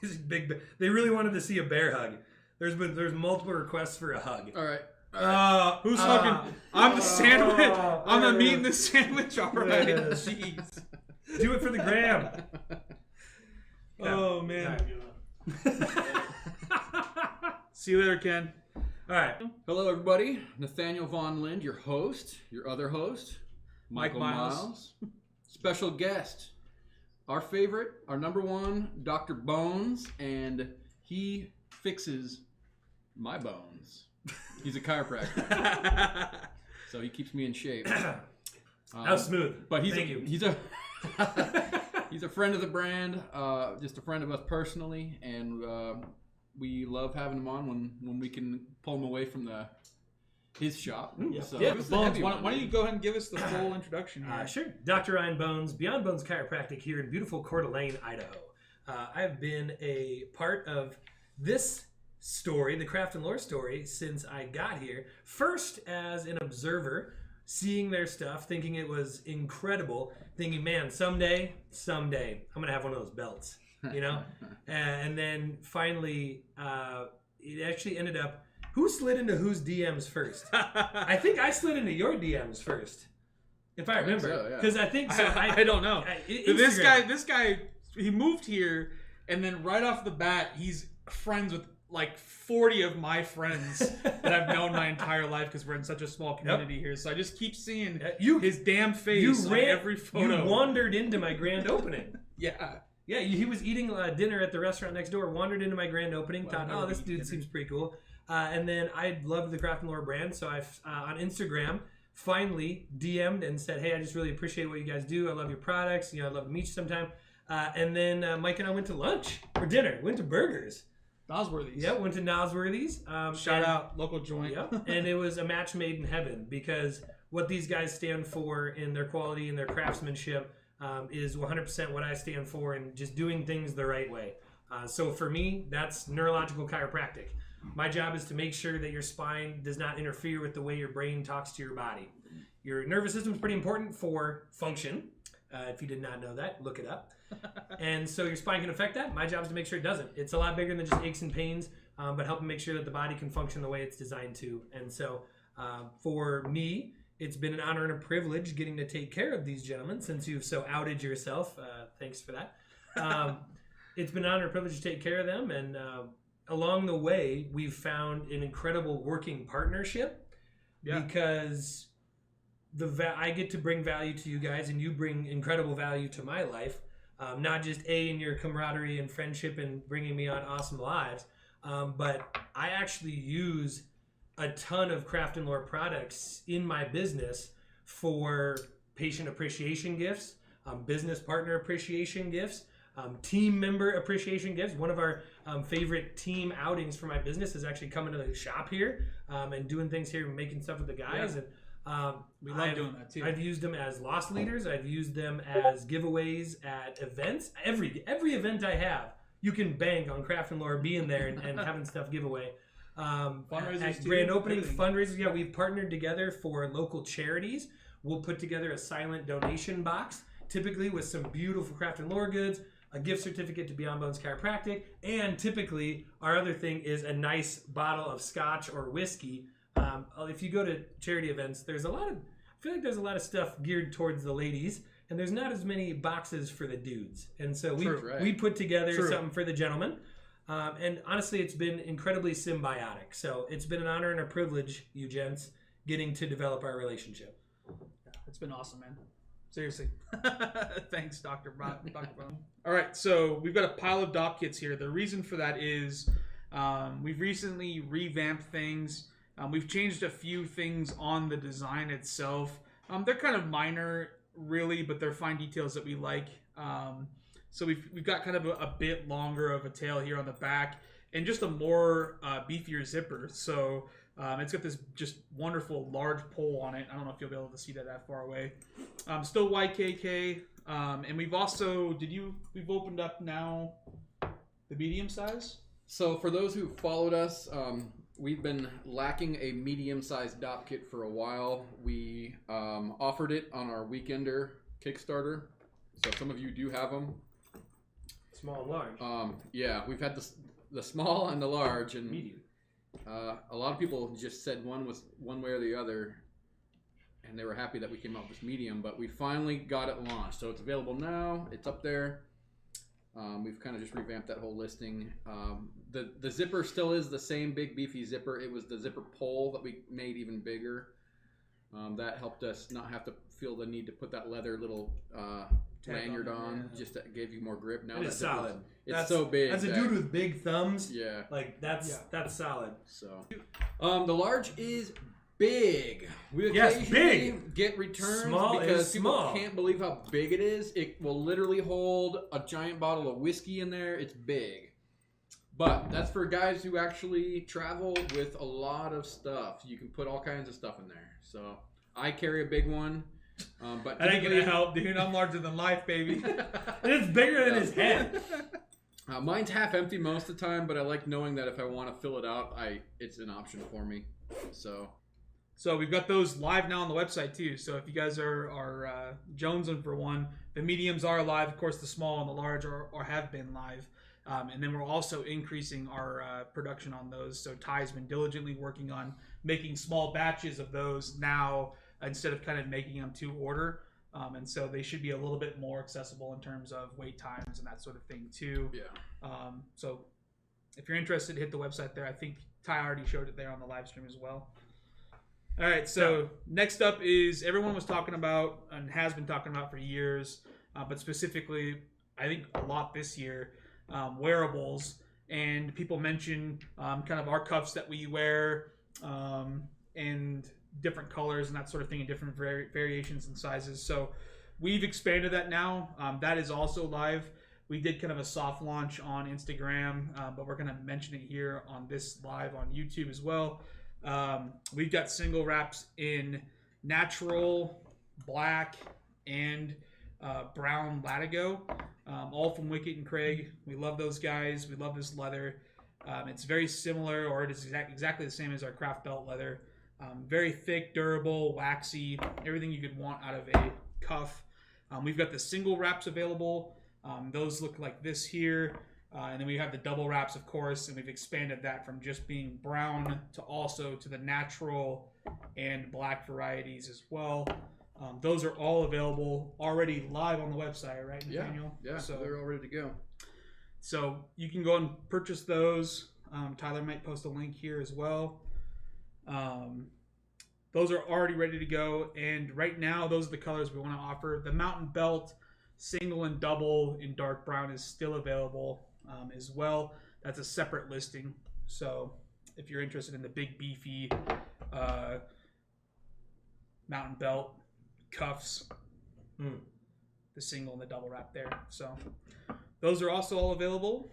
These big. They really wanted to see a bear hug. There's multiple requests for a hug. All right. Who's fucking? I'm the sandwich. I'm the meat in the sandwich. All right. Jeez. Do it for the gram. Oh man. See you later, Ken. All right. Hello, everybody. Nathaniel Von Lind, your host, your other host, Mike Miles. Special guest, our favorite, our number one, Dr. Bones, and he fixes my bones. He's a chiropractor, so he keeps me in shape. How smooth. But he's Thank you. He's a friend of the brand, just a friend of us personally, and we love having him on when we can pull him away from his shop. Yeah. So, Yeah, Bones, why don't you go ahead and give us the full introduction here? Sure. Dr. Ryan Bones, Beyond Bones Chiropractic here in beautiful Coeur d'Alene, Idaho. I've been a part of this story, the craft and lore story, since I got here. First as an observer, seeing their stuff, thinking it was incredible, thinking, man, someday, I'm going to have one of those belts, you know? And then finally, it actually ended up, who slid into whose DMs first? I think I slid into your DMs first, if I remember. Because I think so. I don't know. This guy, he moved here, and then right off the bat, he's friends with like 40 of my friends that I've known my entire life because we're in such a small community here. So I just keep seeing his damn face on every photo. You wandered into my grand opening. Yeah. Yeah, he was eating dinner at the restaurant next door, wandered into my grand opening, thought, oh, this dude seems pretty cool. And then I loved the Craft and Lore brand, so I on Instagram finally DM'd and said, hey, I just really appreciate what you guys do. I love your products. You know, I'd love to meet you sometime. And then Mike and I went to lunch or dinner, went to burgers. Nosworthy's. Yeah, went to Nosworthy's. Shout out, local joint. Yeah, and it was a match made in heaven because what these guys stand for in their quality and their craftsmanship is 100% what I stand for in just doing things the right way. So for me, that's neurological chiropractic. My job is to make sure that your spine does not interfere with the way your brain talks to your body. Your nervous system is pretty important for function. If you did not know that, look it up. And so your spine can affect that. My job is to make sure it doesn't. It's a lot bigger than just aches and pains, but helping make sure that the body can function the way it's designed to. And so for me, it's been an honor and a privilege getting to take care of these gentlemen since you've so outed yourself. Thanks for that. It's been an honor and privilege to take care of them. And along the way, we've found an incredible working partnership because I get to bring value to you guys and you bring incredible value to my life. Not just in your camaraderie and friendship and bringing me on awesome lives, but I actually use a ton of Craft and Lore products in my business for patient appreciation gifts, business partner appreciation gifts, team member appreciation gifts. One of our favorite team outings for my business is actually coming to the shop here and doing things here and making stuff with the guys. Yeah. And we love doing that too. I've used them as loss leaders. I've used them as giveaways at events. Every event I have, you can bank on Craft and Lore being there and having stuff giveaway. Fundraisers at too, grand opening, everything. fundraisers. Yeah, we've partnered together for local charities. We'll put together a silent donation box, typically with some beautiful Craft and Lore goods, a gift certificate to Beyond Bones Chiropractic, and typically our other thing is a nice bottle of scotch or whiskey. If you go to charity events, I feel like there's a lot of stuff geared towards the ladies, and there's not as many boxes for the dudes. And so we put together something for the gentlemen. And honestly, it's been incredibly symbiotic. So it's been an honor and a privilege, you gents, getting to develop our relationship. Yeah, it's been awesome, man. Seriously. Thanks, Dr. Brown. All right, so we've got a pile of Dopp Kits here. The reason for that is we've recently revamped things. We've changed a few things on the design itself. They're kind of minor, really, but they're fine details that we like. So we've got kind of a bit longer of a tail here on the back and just a more beefier zipper. So it's got this just wonderful large pole on it. I don't know if you'll be able to see that far away. Still YKK. And we've also, we've opened up now the medium size? So for those who followed us, we've been lacking a medium-sized Dopp kit for a while. We offered it on our Weekender Kickstarter. So some of you do have them. Small and large. Yeah, we've had the small and the large, and Medium. a lot of people just said one was one way or the other, and they were happy that we came out with this medium. But we finally got it launched, so it's available now. It's up there. We've kind of just revamped that whole listing. The zipper still is the same big beefy zipper. It was the zipper pole that we made even bigger. That helped us not have to feel the need to put that leather little lanyard on. Just that gave you more grip. Now It's solid. It's so big. As a dude with big thumbs, yeah, like that's solid. So, the large is big. We Yes, occasionally big. get returns Small because is people small. can't believe how big it is. It will literally hold a giant bottle of whiskey in there. It's big. But that's for guys who actually travel with a lot of stuff. You can put all kinds of stuff in there. So I carry a big one. But That ain't gonna help, dude. I'm larger than life, baby. It's bigger than his head. Mine's half empty most of the time, but I like knowing that if I want to fill it out, it's an option for me. So we've got those live now on the website too. So if you guys are jonesing for one, the mediums are live. Of course, the small and the large are have been live. And then we're also increasing our production on those. So Ty's been diligently working on making small batches of those now instead of kind of making them to order. And so they should be a little bit more accessible in terms of wait times and that sort of thing too. Yeah. So if you're interested, hit the website there. I think Ty already showed it there on the live stream as well. All right, so next up is everyone was talking about and has been talking about for years, but specifically, I think a lot this year, wearables. And people mention kind of our cuffs that we wear and different colors and that sort of thing, and different variations and sizes. So we've expanded that now. That is also live. We did kind of a soft launch on Instagram, but we're going to mention it here on this live on YouTube as well. We've got single wraps in natural, black, and brown Latigo, all from Wicket and Craig. We love those guys. We love this leather. It's very similar, or it is exactly the same as our craft belt leather. Very thick, durable, waxy, everything you could want out of a cuff. We've got the single wraps available. Those look like this here. And then we have the double wraps, of course, and we've expanded that from just being brown to also to the natural and black varieties as well. Those are all available already live on the website, right, Nathaniel? Yeah, so they're all ready to go. So you can go and purchase those. Tyler might post a link here as well. Those are already ready to go, and right now those are the colors we want to offer. The Mountain Belt single and double in dark brown is still available as well. That's a separate listing. So if you're interested in the big beefy Mountain Belt cuffs, the single and the double wrap there. So those are also all available.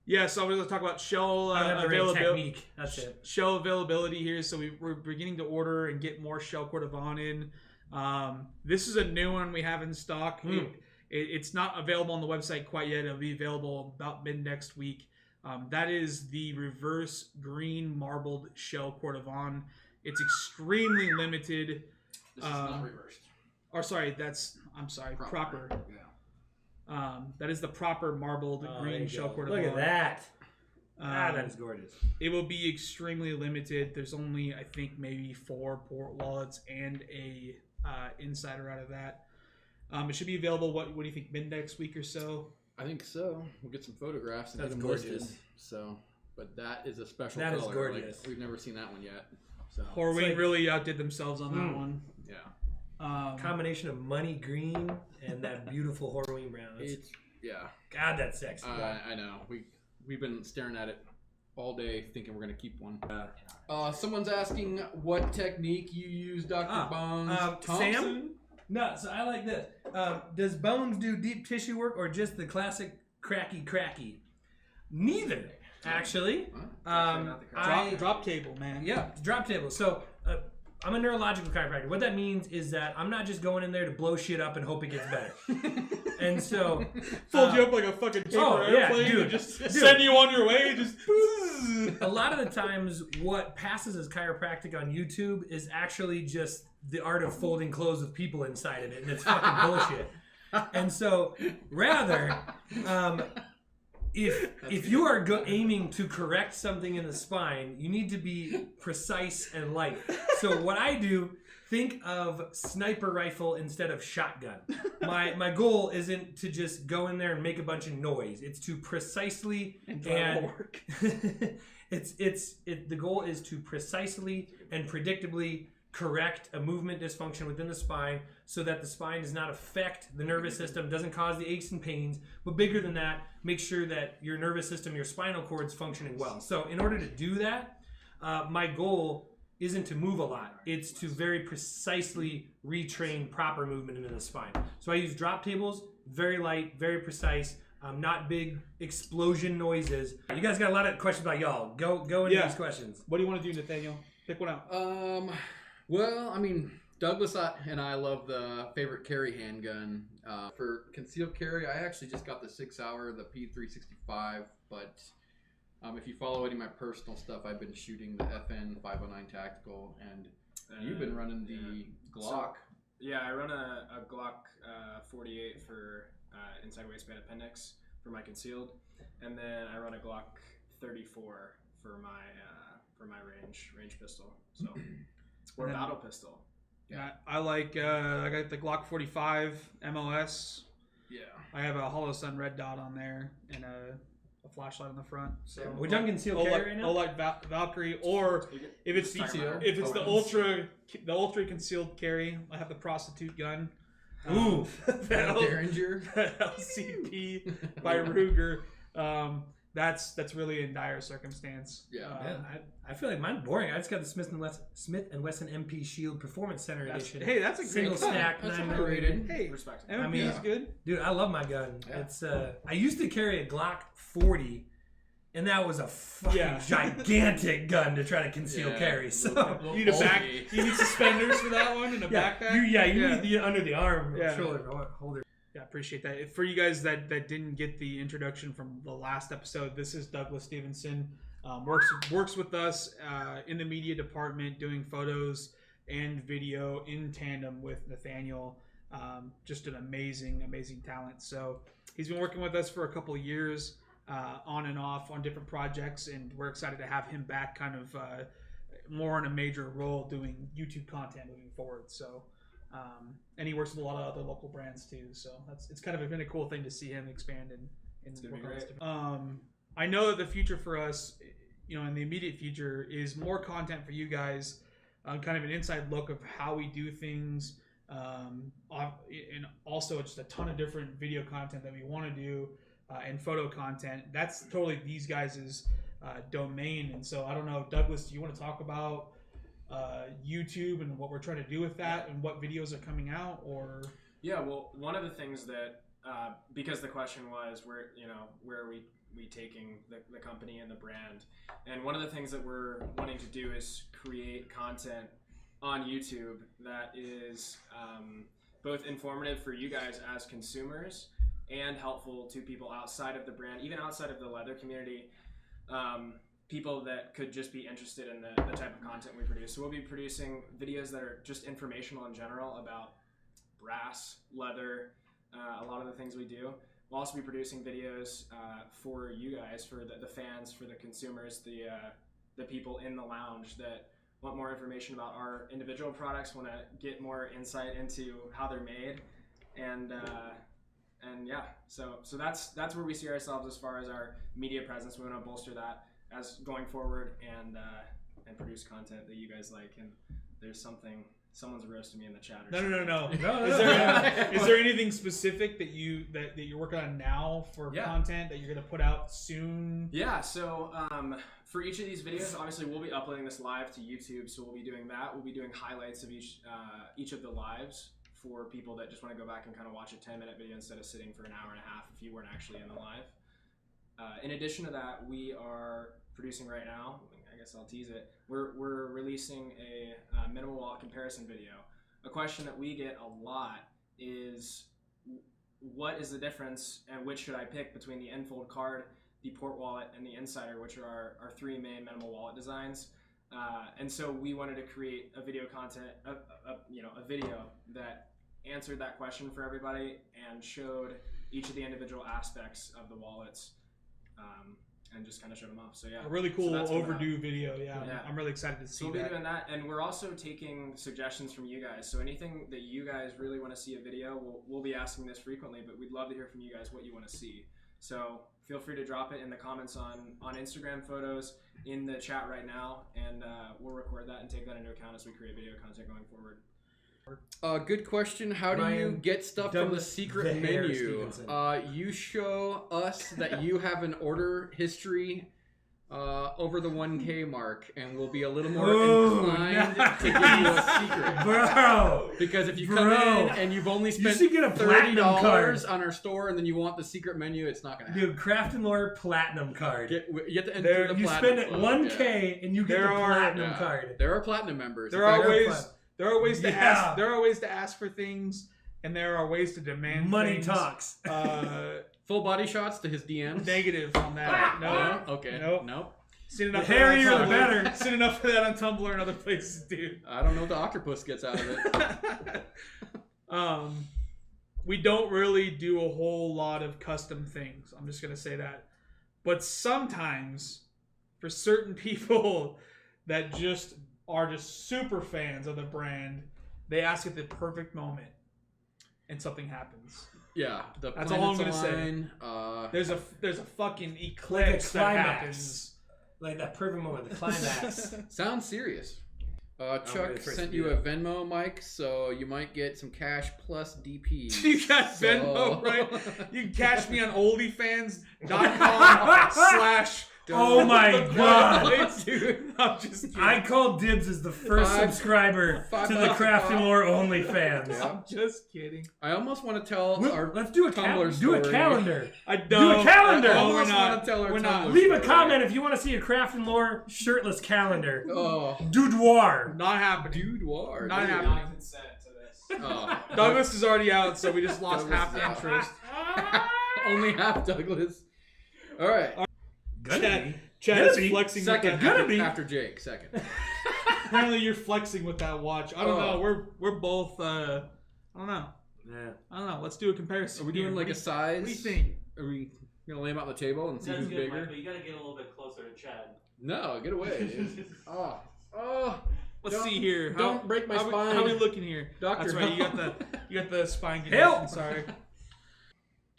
Yeah, so we're going to talk about shell availability. That's it. Shell availability here. So we're beginning to order and get more shell Cordovan in. This is a new one we have in stock. It's not available on the website quite yet. It'll be available about mid next week. That is the reverse green marbled shell Cordovan. It's extremely limited. This is not reversed. Or sorry, proper. Yeah. That is the proper marbled green shell Cordovan. Look at that. That is gorgeous. It will be extremely limited. There's only, I think, maybe 4 port wallets and a insider out of that. It should be available. What do you think? Mid next week or so. I think so. We'll get some photographs and That's get them gorgeous. listed. So, but that is a special. That is color. gorgeous. Like, we've never seen that one yet. So Horween really outdid themselves on that one. Yeah. Combination of money green and that beautiful Horween brown. God, that's sexy. I know. We've been staring at it all day, thinking we're gonna keep one. Someone's asking what technique you use, Dr. Bones. Thompson? Sam? No, so I like this. Does Bones do deep tissue work or just the classic cracky? Neither, actually. Drop table, man. Yeah, drop table. So I'm a neurological chiropractor. What that means is that I'm not just going in there to blow shit up and hope it gets better. And so fold you up like a fucking paper airplane, dude, and just send you on your way. Just a lot of the times, what passes as chiropractic on YouTube is actually just the art of folding clothes with people inside of it, and it's fucking bullshit. And so rather, if you are aiming to correct something in the spine, you need to be precise and light. So what I do, think of sniper rifle instead of shotgun. My goal isn't to just go in there and make a bunch of noise. It's to precisely and work. the goal is to precisely and predictably correct a movement dysfunction within the spine so that the spine does not affect the nervous system, doesn't cause the aches and pains, but bigger than that, make sure that your nervous system, your spinal cord is functioning well. So in order to do that, my goal isn't to move a lot. It's to very precisely retrain proper movement into the spine. So I use drop tables, very light, very precise, not big explosion noises. You guys got a lot of questions about y'all. Go into these questions. What do you want to do, Nathaniel? Pick one out. Well, I mean, Douglas and I love the favorite carry handgun. For concealed carry, I actually just got the 6-hour, the P365, but if you follow any of my personal stuff, I've been shooting the FN 509 Tactical, and you've been running the Glock. So, I run a Glock 48 for inside waistband appendix for my concealed, and then I run a Glock 34 for my range pistol. So or battle pistol. Yeah, I got the Glock 45 MLS. Yeah, I have a Hollow Sun red dot on there and a flashlight on the front. So We're done concealed carry right now? Olight Valkyrie, or if it's the ultra concealed carry, I have the prostitute gun. Ooh, Derringer, LCP by Ruger. That's really in dire circumstance. Yeah. I feel like mine's boring. I just got the Smith and Wesson MP Shield Performance Center Edition. Hey, that's a single great stack, That's 9mm. underrated. Hey, Respect. MP mean, is good. Dude, I love my gun. Yeah. It's I used to carry a Glock 40, and that was a fucking gigantic gun to try to conceal carry. So You need you need suspenders for that one and a backpack. you need the under the arm shoulder holder. Yeah, appreciate that. For you guys that didn't get the introduction from the last episode, this is Douglas Stevenson. Works with us in the media department, doing photos and video in tandem with Nathaniel. Just an amazing talent. So he's been working with us for a couple of years, on and off on different projects, and we're excited to have him back, kind of more in a major role doing YouTube content moving forward. So. And he works with a lot of other local brands too, so it's kind of been a cool thing to see him expand and work on this different. I know that the future for us, in the immediate future, is more content for you guys, kind of an inside look of how we do things, and also just a ton of different video content that we want to do, and photo content. That's totally these guys' domain, and so I don't know, Douglas, do you want to talk about YouTube and what we're trying to do with that and what videos are coming out? Or Well, one of the things that because the question was where are we taking the company and the brand, and one of the things that we're wanting to do is create content on YouTube that is both informative for you guys as consumers and helpful to people outside of the brand, even outside of the leather community. People that could just be interested in the type of content we produce. So we'll be producing videos that are just informational in general about brass, leather, a lot of the things we do. We'll also be producing videos for you guys, for the fans, for the consumers, the people in the lounge that want more information about our individual products, want to get more insight into how they're made, and so that's where we see ourselves as far as our media presence. We want to bolster that as going forward, and produce content that you guys like. And there's someone's roasting me in the chat. No. No. Is there anything specific that you're working on now for content that you're gonna put out soon? Yeah. So for each of these videos, obviously we'll be uploading this live to YouTube. So we'll be doing that. We'll be doing highlights of each of the lives for people that just want to go back and kind of watch a 10-minute video instead of sitting for an hour and a half if you weren't actually in the live. In addition to that, we are producing right now, I guess I'll tease it, we're releasing a minimal wallet comparison video. A question that we get a lot is, what is the difference and which should I pick between the Enfold card, the Port Wallet, and the Insider, which are our three main minimal wallet designs. And so we wanted to create a video content, a video that answered that question for everybody and showed each of the individual aspects of the wallets, and just kind of showed them off. So yeah, A really cool that's coming up. overdue video. Yeah, Yeah. I'm really excited to So see we'll be that. doing that, and we're also taking suggestions from you guys. So anything that you guys really want to see a video, we'll be asking this frequently, but we'd love to hear from you guys what you want to see. So feel free to drop it in the comments on Instagram photos, in the chat right now, and we'll record that and take that into account as we create video content going forward. Good question. How do you Ryan, get stuff done from the with secret the hair, menu? Stevenson. You show us that you have an order history over the 1K mark, and we'll be a little more inclined to give you a secret. Bro, Because if you come in and you've only spent should get a platinum $30 card. on our store, and then you want the secret menu, it's not gonna happen. dude, Craft and Lore Platinum card. You have to enter There- the You platinum spend it club, 1K and you get There the are- Platinum yeah. card. There are platinum members. There In fact, are ways. fun. There are ways to Yeah. ask. There are ways to ask for things, and there are ways to demand Money things. talks. full body shots to his DMs. Negative on that. No. Okay. Nope. Nope. Seen enough The of that on hairier, the Tumblr. better. Seen enough of that on Tumblr and other places, dude. I don't know what the octopus gets out of it. We don't really do a whole lot of custom things. I'm just gonna say that. But sometimes, for certain people that just are just super fans of the brand, they ask at the perfect moment, and something happens. Yeah, the That's all I'm planets gonna say. align. There's a fucking eclipse that climax. happens. Like that perfect moment, the climax. Sounds serious. Chuck really afraid sent to you do a Venmo, Mike, so you might get some cash plus DP. You got So- Venmo, right? You can catch me on OnlyFans.com/. Oh my god. Dude, I'm just kidding. I called dibs as the first Five- subscriber $5 to the Craft and pop. Lore OnlyFans. Yeah. I'm just kidding. I almost want to tell our Let's do a Tumblr do a story. calendar. I Do don't. a calendar. Oh, I we're almost not. want to tell our We're not. Tumblr Leave a story. comment if you want to see a Craft and Lore shirtless calendar. Oh, Dudoir. Not happening. dude, war. Not dude. happening. Not consent to this. Oh, Douglas is already out, so we just lost Douglas half is the out. interest. Only half Douglas. All right. Gonna Chad Gonna is be. flexing Second. with that. Gonna be. After Jake. Second. Apparently, you're flexing with that watch. I don't Oh. know. We're both. I don't know. Yeah. I don't know. Let's do a comparison. Are we here. doing like What a do size? What do you think? Are we gonna lay them out on the table and see That's who's good, Mike, bigger? but you gotta get a little bit closer to Chad. No, get away. Dude. Oh, Let's Don't- see here. don't break my spine. How are we looking here? Doctor, That's right. help. You got the spine condition. Help! Sorry.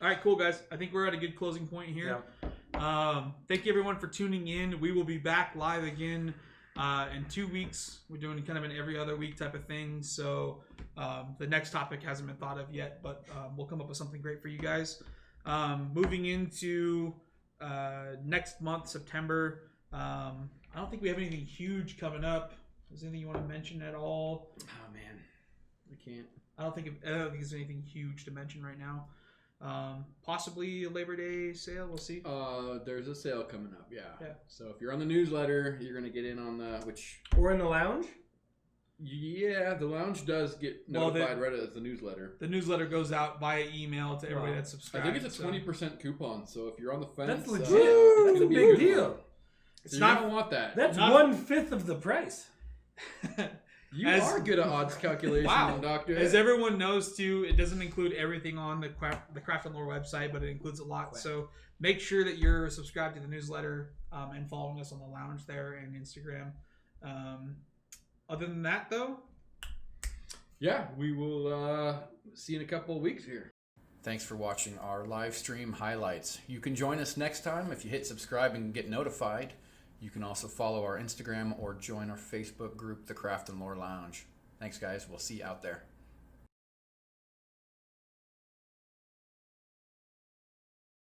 All right, cool guys. I think we're at a good closing point here. Thank you everyone for tuning in. We will be back live again in 2 weeks. We're doing kind of an every other week type of thing. So the next topic hasn't been thought of yet, but we'll come up with something great for you guys. Moving into next month, September. I don't think we have anything huge coming up. Is there anything you want to mention at all? Oh man, I can't. I don't think there's anything huge to mention right now. Possibly a Labor Day sale. We'll see. There's a sale coming up. Yeah. Yeah. So if you're on the newsletter, you're gonna get in on the which. Or in the lounge. Yeah, the lounge does get Well, notified right as the newsletter. The newsletter goes out via email to everybody that's I subscribed. think it's a so 20% coupon. So if you're on the fence, That's legit. it's That's gonna a be big good deal. one. It's So not. you don't want that. That's Not- 1/5 of the price. You As- are good at odds calculation, Wow. Doctor. As everyone knows, too, it doesn't include everything on the Craft and Lore website, but it includes a lot. So make sure that you're subscribed to the newsletter and following us on the lounge there and Instagram. Other than that, though, Yeah, we will see you in a couple of weeks here. Thanks for watching our live stream highlights. You can join us next time if you hit subscribe and get notified. You can also follow our Instagram or join our Facebook group, The Craft and Lore Lounge. Thanks, guys. We'll see you out there.